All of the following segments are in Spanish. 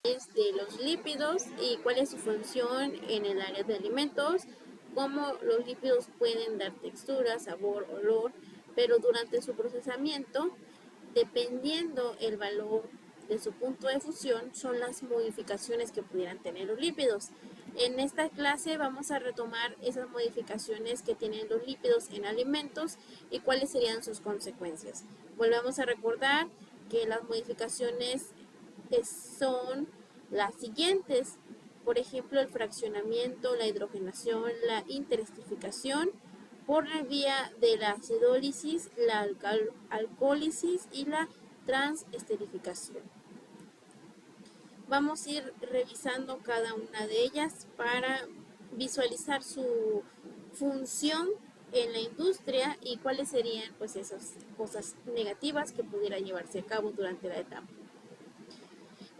de los lípidos y cuál es su función en el área de alimentos, cómo los lípidos pueden dar textura, sabor, olor, pero durante su procesamiento, dependiendo el valor de su punto de fusión, son las modificaciones que pudieran tener los lípidos. En esta clase vamos a retomar esas modificaciones que tienen los lípidos en alimentos y cuáles serían sus consecuencias. Volvemos a recordar que las modificaciones son las siguientes. Por ejemplo, el fraccionamiento, la hidrogenación, la interestrificación por la vía de la acidólisis, la alcohólisis y la transesterificación. Vamos a ir revisando cada una de ellas para visualizar su función en la industria y cuáles serían pues esas cosas negativas que pudiera llevarse a cabo durante la etapa.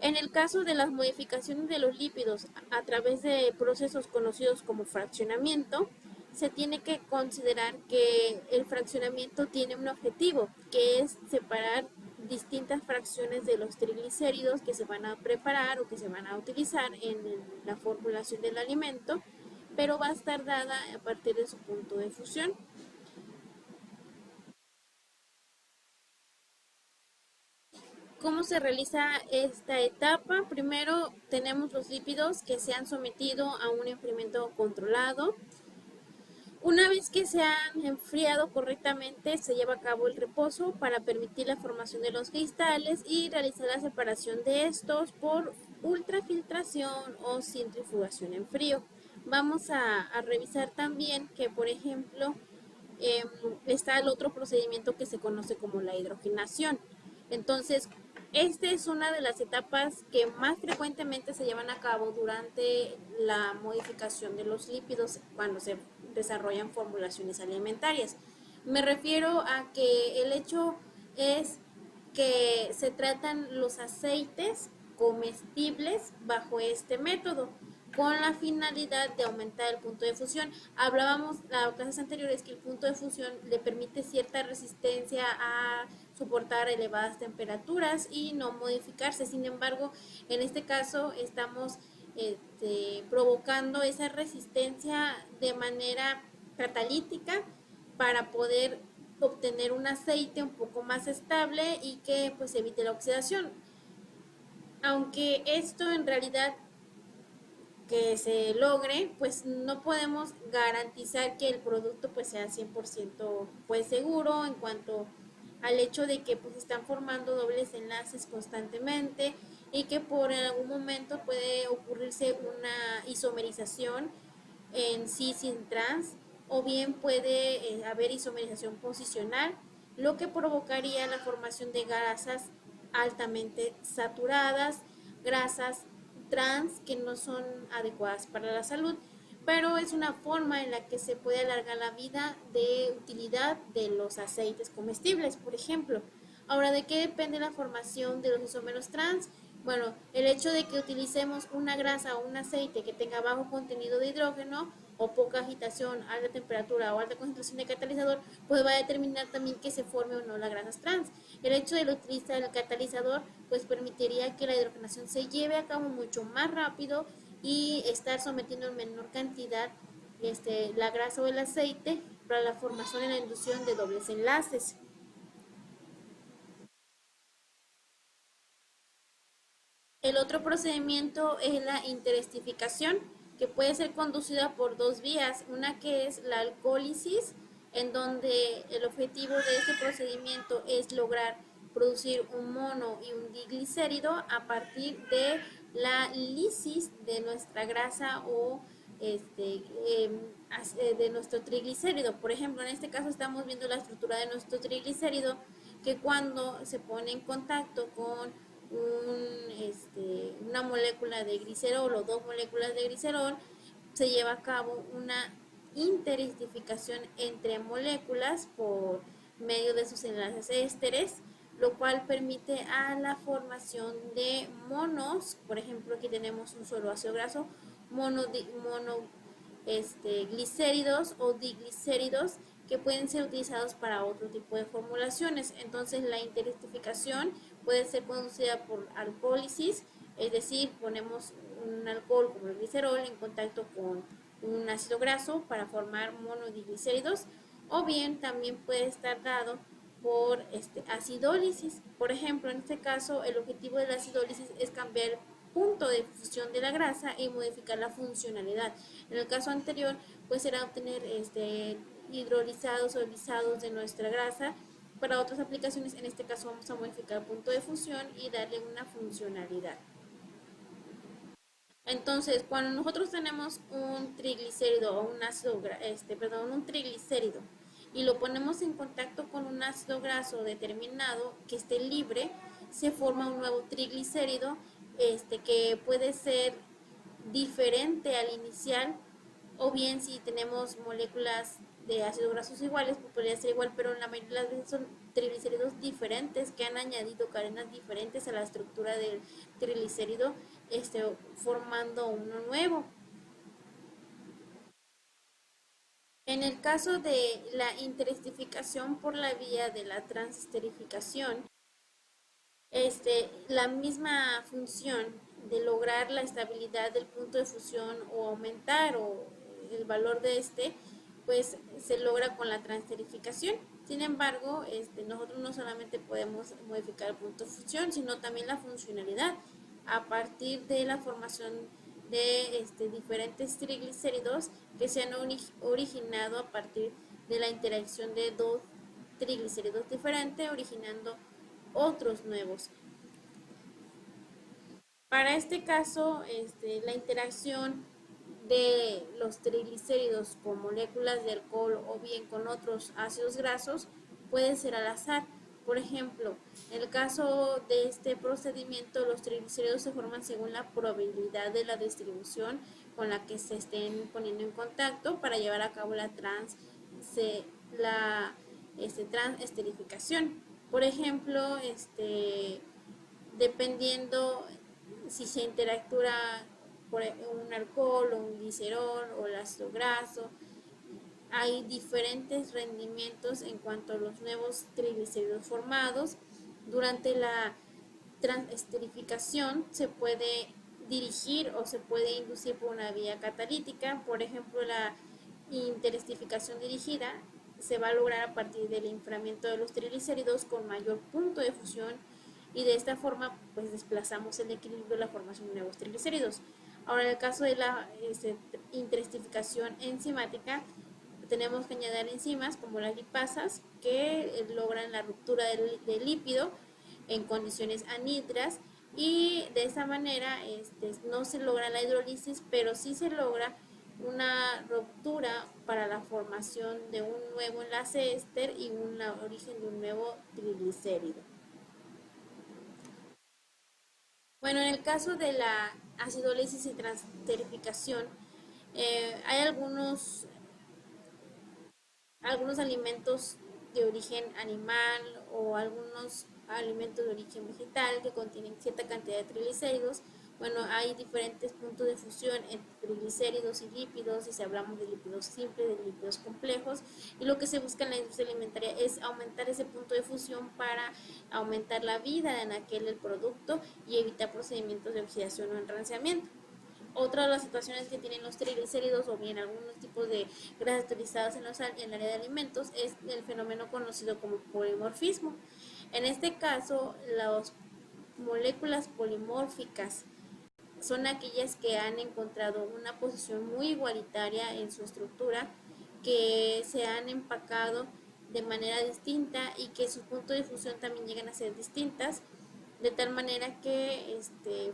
En el caso de las modificaciones de los lípidos a través de procesos conocidos como fraccionamiento, se tiene que considerar que el fraccionamiento tiene un objetivo, que es separar distintas fracciones de los triglicéridos que se van a preparar o que se van a utilizar en la formulación del alimento, pero va a estar dada a partir de su punto de fusión. ¿Cómo se realiza esta etapa? Primero tenemos los lípidos que se han sometido a un enfriamiento controlado. Una vez que se han enfriado correctamente, se lleva a cabo el reposo para permitir la formación de los cristales y realizar la separación de estos por ultrafiltración o centrifugación en frío. Vamos a revisar también que, por ejemplo, está el otro procedimiento que se conoce como la hidrogenación. Entonces, esta es una de las etapas que más frecuentemente se llevan a cabo durante la modificación de los lípidos cuando se desarrollan formulaciones alimentarias. Me refiero a que el hecho es que se tratan los aceites comestibles bajo este método con la finalidad de aumentar el punto de fusión. Hablábamos las clases anteriores que el punto de fusión le permite cierta resistencia a soportar elevadas temperaturas y no modificarse. Sin embargo, en este caso estamos provocando esa resistencia de manera catalítica para poder obtener un aceite un poco más estable y que pues evite la oxidación. Aunque esto en realidad que se logre, pues no podemos garantizar que el producto pues sea 100% pues seguro en cuanto al hecho de que pues están formando dobles enlaces constantemente y que por algún momento puede ocurrirse una isomerización en cis y trans o bien puede haber isomerización posicional, lo que provocaría la formación de grasas altamente saturadas, grasas trans que no son adecuadas para la salud, pero es una forma en la que se puede alargar la vida de utilidad de los aceites comestibles, por ejemplo. Ahora, ¿de qué depende la formación de los isómeros trans? Bueno, el hecho de que utilicemos una grasa o un aceite que tenga bajo contenido de hidrógeno o poca agitación, alta temperatura o alta concentración de catalizador, pues va a determinar también que se forme o no las grasas trans. El hecho de utilizar el catalizador pues permitiría que la hidrogenación se lleve a cabo mucho más rápido y estar sometiendo en menor cantidad la grasa o el aceite para la formación y la inducción de dobles enlaces. El otro procedimiento es la interestificación, que puede ser conducida por dos vías, una que es la alcohólisis, en donde el objetivo de este procedimiento es lograr producir un mono y un diglicérido a partir de la lisis de nuestra grasa o de nuestro triglicérido. Por ejemplo, en este caso estamos viendo la estructura de nuestro triglicérido que cuando se pone en contacto con una molécula de glicerol o dos moléculas de glicerol, se lleva a cabo una interestificación entre moléculas por medio de sus enlaces ésteres, lo cual permite a la formación de monos. Por ejemplo, aquí tenemos un solo ácido graso, glicéridos o diglicéridos que pueden ser utilizados para otro tipo de formulaciones. Entonces la interestificación puede ser conducida por alcohólisis, Es decir, ponemos un alcohol como el glicerol en contacto con un ácido graso para formar monodiglicéridos, o bien también puede estar dado por acidólisis. Por ejemplo, en este caso, el objetivo de la acidólisis es cambiar el punto de fusión de la grasa y modificar la funcionalidad. En el caso anterior, pues será obtener hidrolizados o lisados de nuestra grasa. Para otras aplicaciones, en este caso vamos a modificar el punto de fusión y darle una funcionalidad. Entonces, cuando nosotros tenemos un triglicérido o un ácido, un triglicérido y lo ponemos en contacto con un ácido graso determinado que esté libre, se forma un nuevo triglicérido que puede ser diferente al inicial, o bien si tenemos moléculas de ácidos grasos iguales, pues podría ser igual, pero la mayoría de las veces son triglicéridos diferentes que han añadido cadenas diferentes a la estructura del triglicérido, formando uno nuevo. En el caso de la interesterificación por la vía de la transesterificación, la misma función de lograr la estabilidad del punto de fusión o aumentar el valor de pues se logra con la transesterificación. Sin embargo, nosotros no solamente podemos modificar el punto de fusión, sino también la funcionalidad a partir de la formación de diferentes triglicéridos que se han originado a partir de la interacción de dos triglicéridos diferentes, originando otros nuevos. Para este caso, la interacción de los triglicéridos con moléculas de alcohol o bien con otros ácidos grasos puede ser al azar. Por ejemplo, en el caso de este procedimiento, los triglicéridos se forman según la probabilidad de la distribución con la que se estén poniendo en contacto para llevar a cabo la transesterificación. Por ejemplo, dependiendo si se interactúa por un alcohol o un glicerol o el ácido graso, hay diferentes rendimientos en cuanto a los nuevos triglicéridos formados. Durante la transesterificación se puede dirigir o se puede inducir por una vía catalítica. Por ejemplo, la interesterificación dirigida se va a lograr a partir del inframiento de los triglicéridos con mayor punto de fusión, y de esta forma pues desplazamos el equilibrio de la formación de nuevos triglicéridos. Ahora, en el caso de la interesterificación enzimática, tenemos que añadir enzimas como las lipasas que logran la ruptura del lípido en condiciones anhidras, y de esa manera no se logra la hidrólisis, pero sí se logra una ruptura para la formación de un nuevo enlace éster y un origen de un nuevo triglicérido. Bueno, en el caso de la acidólisis y transesterificación, hay algunos alimentos de origen animal o algunos alimentos de origen vegetal que contienen cierta cantidad de triglicéridos. Bueno, hay diferentes puntos de fusión entre triglicéridos y lípidos, y si hablamos de lípidos simples, de lípidos complejos, y lo que se busca en la industria alimentaria es aumentar ese punto de fusión para aumentar la vida en aquel el producto y evitar procedimientos de oxidación o enranciamiento. Otra de las situaciones que tienen los triglicéridos o bien algunos tipos de grasas utilizadas en el área de alimentos es el fenómeno conocido como polimorfismo. En este caso, las moléculas polimórficas son aquellas que han encontrado una posición muy igualitaria en su estructura, que se han empacado de manera distinta y que su punto de fusión también llegan a ser distintas, de tal manera que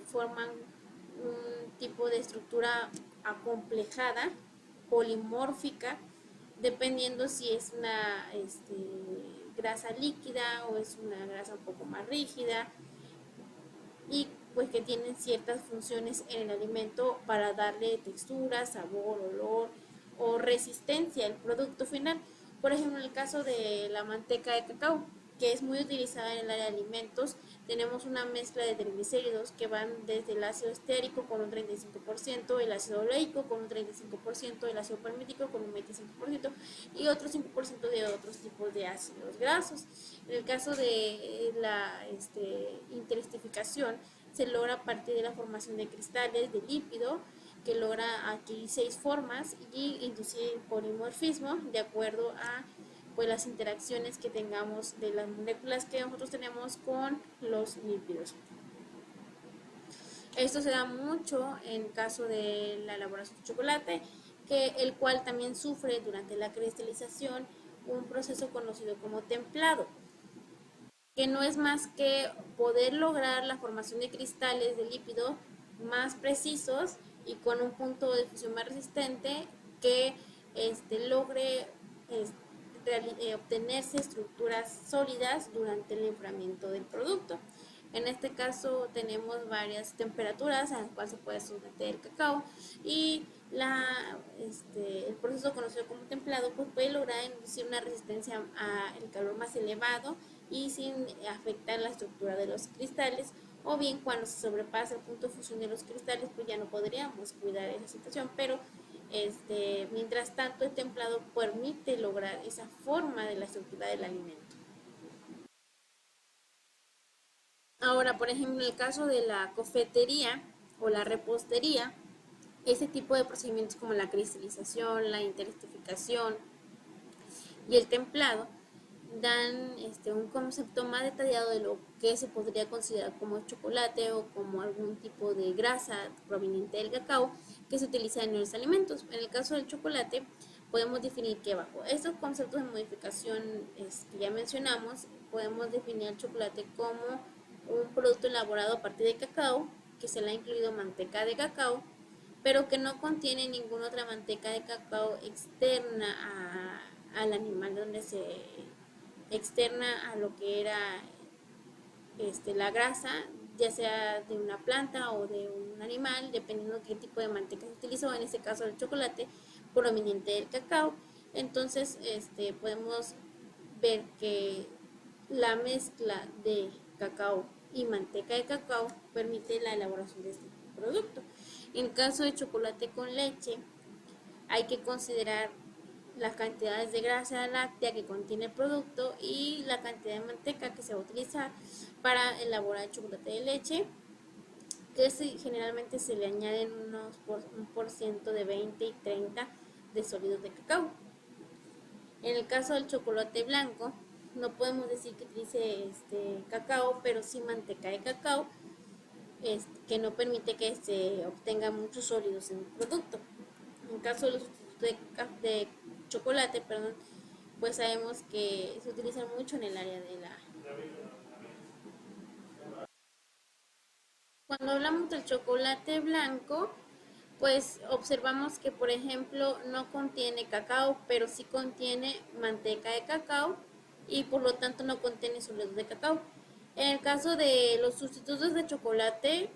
forman un tipo de estructura acomplejada, polimórfica, dependiendo si es una grasa líquida o es una grasa un poco más rígida, y pues que tienen ciertas funciones en el alimento para darle textura, sabor, olor o resistencia al producto final. Por ejemplo, en el caso de la manteca de cacao, que es muy utilizada en el área de alimentos, tenemos una mezcla de triglicéridos que van desde el ácido estérico con un 35%, el ácido oleico con un 35%, el ácido palmítico con un 25% y otro 5% de otros tipos de ácidos grasos. En el caso de la interestificación, se logra a partir de la formación de cristales de lípido que logra adquirir 6 formas y inducir polimorfismo de acuerdo a pues las interacciones que tengamos de las moléculas que nosotros tenemos con los lípidos. Esto se da mucho en caso de la elaboración de chocolate, el cual también sufre durante la cristalización un proceso conocido como templado, que no es más que poder lograr la formación de cristales de lípido más precisos y con un punto de fusión más resistente que logre obtenerse estructuras sólidas durante el enfriamiento del producto. En este caso tenemos varias temperaturas a las cuales se puede someter el cacao y el proceso conocido como templado pues puede lograr inducir una resistencia al calor más elevado y sin afectar la estructura de los cristales, o bien cuando se sobrepasa el punto de fusión de los cristales pues ya no podríamos cuidar esa situación, pero mientras tanto el templado permite lograr esa forma de la estructura del alimento. Ahora, por ejemplo, en el caso de la cofetería o la repostería, ese tipo de procedimientos como la cristalización, la intensificación y el templado dan un concepto más detallado de lo que se podría considerar como chocolate o como algún tipo de grasa proveniente del cacao que se utiliza en los alimentos. En el caso del chocolate podemos definir que bajo estos conceptos de modificación que ya mencionamos, podemos definir el chocolate como un producto elaborado a partir de cacao, que se le ha incluido manteca de cacao, pero que no contiene ninguna otra manteca de cacao externa al animal donde se externa a lo que era la grasa, ya sea de una planta o de un animal, dependiendo de qué tipo de manteca se utilizó, en este caso el chocolate proveniente del cacao. Entonces podemos ver que la mezcla de cacao y manteca de cacao permite la elaboración de este producto. En caso de chocolate con leche, hay que considerar las cantidades de grasa láctea que contiene el producto y la cantidad de manteca que se va a utilizar para elaborar el chocolate de leche, que generalmente se le añaden un por ciento de 20 y 30 de sólidos de cacao. En el caso del chocolate blanco, no podemos decir que utilice cacao, pero sí manteca de cacao, que no permite que se obtenga muchos sólidos en el producto. En caso de los de chocolate, perdón, pues sabemos que se utilizan mucho en el área de la... Cuando hablamos del chocolate blanco, pues observamos que, por ejemplo, no contiene cacao, pero sí contiene manteca de cacao y por lo tanto no contiene sólidos de cacao. En el caso de los sustitutos de chocolate,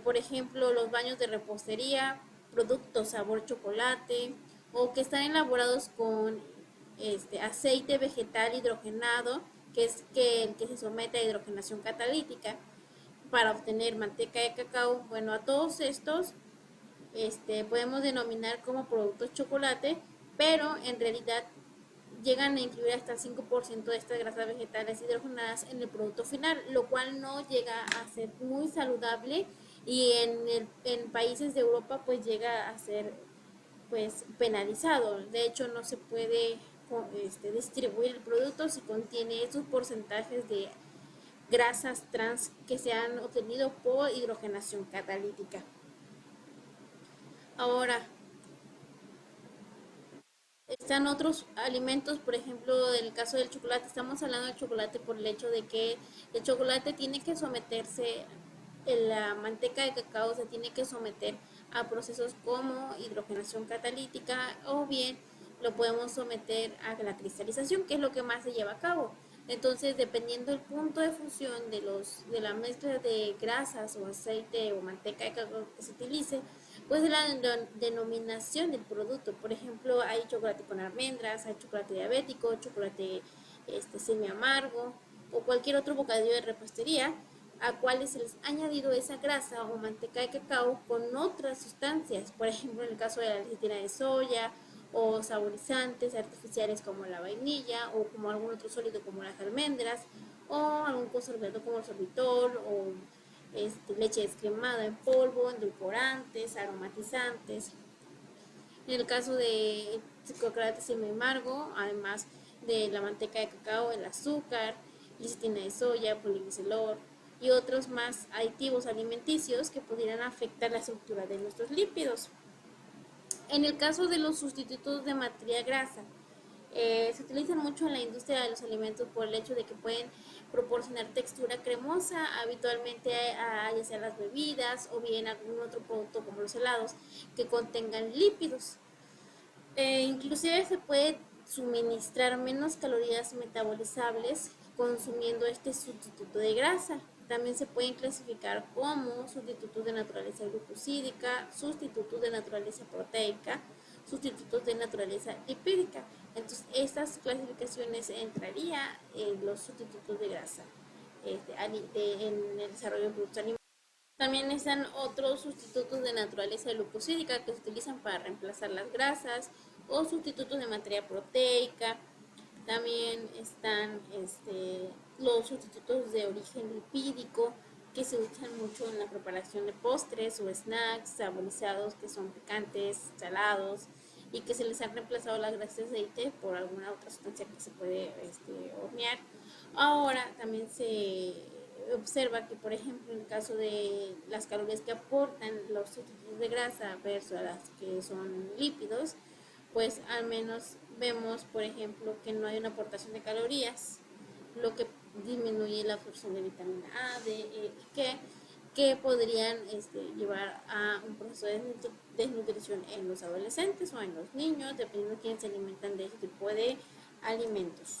por ejemplo, los baños de repostería, productos sabor chocolate o que están elaborados con aceite vegetal hidrogenado, que es el que se somete a hidrogenación catalítica para obtener manteca de cacao. Bueno, a todos estos podemos denominar como productos chocolate, pero en realidad llegan a incluir hasta el 5% de estas grasas vegetales hidrogenadas en el producto final, lo cual no llega a ser muy saludable y en países de Europa pues llega a ser pues penalizado. De hecho no se puede distribuir el producto si contiene esos porcentajes de grasas trans que se han obtenido por hidrogenación catalítica. Ahora, están otros alimentos, por ejemplo, en el caso del chocolate, estamos hablando del chocolate por el hecho de que el chocolate tiene que someterse, la manteca de cacao se tiene que someter a procesos como hidrogenación catalítica o bien lo podemos someter a la cristalización, que es lo que más se lleva a cabo. Entonces, dependiendo del punto de fusión de la mezcla de grasas o aceite o manteca de cacao que se utilice, pues la denominación del producto. Por ejemplo, hay chocolate con almendras, hay chocolate diabético, chocolate semi amargo o cualquier otro bocadillo de repostería a cuales se les ha añadido esa grasa o manteca de cacao con otras sustancias, por ejemplo en el caso de la lecitina de soya o saborizantes artificiales como la vainilla o como algún otro sólido como las almendras o algún conservador como el sorbitol o leche descremada en polvo, endulcorantes, aromatizantes. En el caso de chocolate semi-amargo, además de la manteca de cacao, el azúcar, lecitina de soya, poliglicerol y otros más aditivos alimenticios que pudieran afectar la estructura de nuestros lípidos. En el caso de los sustitutos de materia grasa, se utilizan mucho en la industria de los alimentos por el hecho de que pueden proporcionar textura cremosa, habitualmente ya sea las bebidas o bien algún otro producto como los helados que contengan lípidos. Inclusive se puede suministrar menos calorías metabolizables consumiendo este sustituto de grasa. También se pueden clasificar como sustitutos de naturaleza glucosídica, sustitutos de naturaleza proteica, sustitutos de naturaleza lipídica. Entonces, estas clasificaciones entrarían en los sustitutos de grasa en el desarrollo de productos animales. También están otros sustitutos de naturaleza glucosídica que se utilizan para reemplazar las grasas o sustitutos de materia proteica. También están los sustitutos de origen lipídico que se usan mucho en la preparación de postres o snacks saborizados que son picantes, salados y que se les han reemplazado las grasas de aceite por alguna otra sustancia que se puede hornear. Ahora también se observa que, por ejemplo, en el caso de las calorías que aportan los sustitutos de grasa versus las que son lípidos, pues al menos vemos, por ejemplo, que no hay una aportación de calorías, lo que disminuye la absorción de vitamina A, D, E y K, que podrían llevar a un proceso de desnutrición en los adolescentes o en los niños, dependiendo de quién se alimentan de ese tipo de alimentos.